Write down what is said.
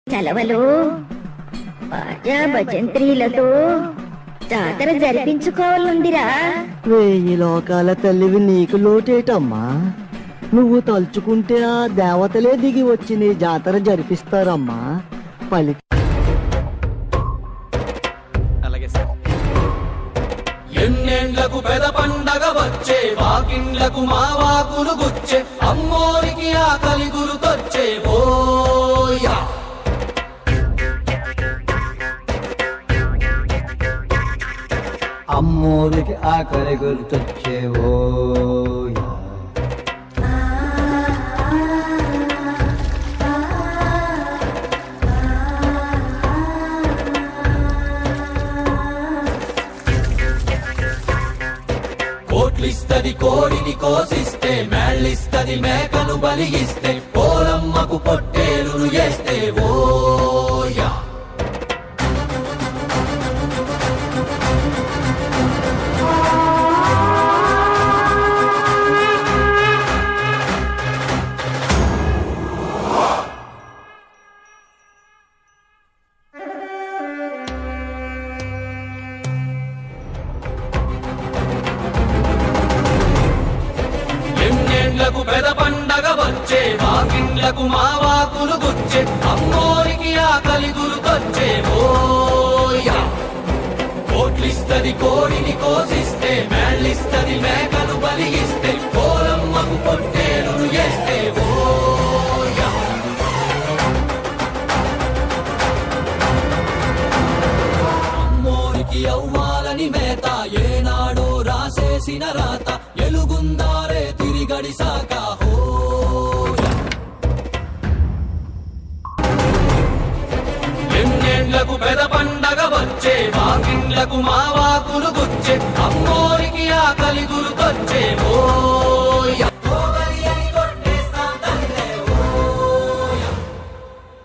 చలవలు బాజా భజంత్రీలతో జాతర జరిపించుకోవాలందిరా. 1000 లోకాల తల్లివి నీకు లోటేటమ్మా. నువ్వు తలుచుకుంటే ఆ దేవతలే దిగి వచ్చి నీ జాతర జరిపిస్తారమ్మా. పలికి ఎన్నేళ్లకు పెద పండగ వచ్చే, వాకిండ్లకు మా వాకులు గుచ్చే, అమ్మోరికి ఆకలి గురుకొచ్చే ఓయా. అమ్మోరికి ఆకలి గుర్తొచ్చే ఓయా. కోట్లిస్తది కోడిని కోసిస్తే, మేళ్ళిస్తది మేకను బలిగిస్తే, పోలమ్మకు పొట్టేలును చేస్తే ఓయా. ఎన్నేళ్లకు పెద పండగ వచ్చే, వాకిండ్లకు మా వాకులు గుచ్చే, అమ్మోరికి ఆకలి గురుకొచ్చే ఓయా. కోట్లిస్తది కోడిని కోసిస్తే, మేళ్ళిస్తది మేకను బలిగిస్తే, పోలమ్మకు పొట్టేలును చేస్తే ఓయా. అమ్మోరికి అవ్వాలని మేత, ఏనాడో రాసేసిన రాత, ఎలుగుందారే తిరిగడిసాక హోయా. ఎన్నేళ్లకు పెద పండగ వచ్చే, వాకిండ్లకు మా వాకులు గుచ్చే, అమ్మోరికి ఆకలి గురుకొచ్చే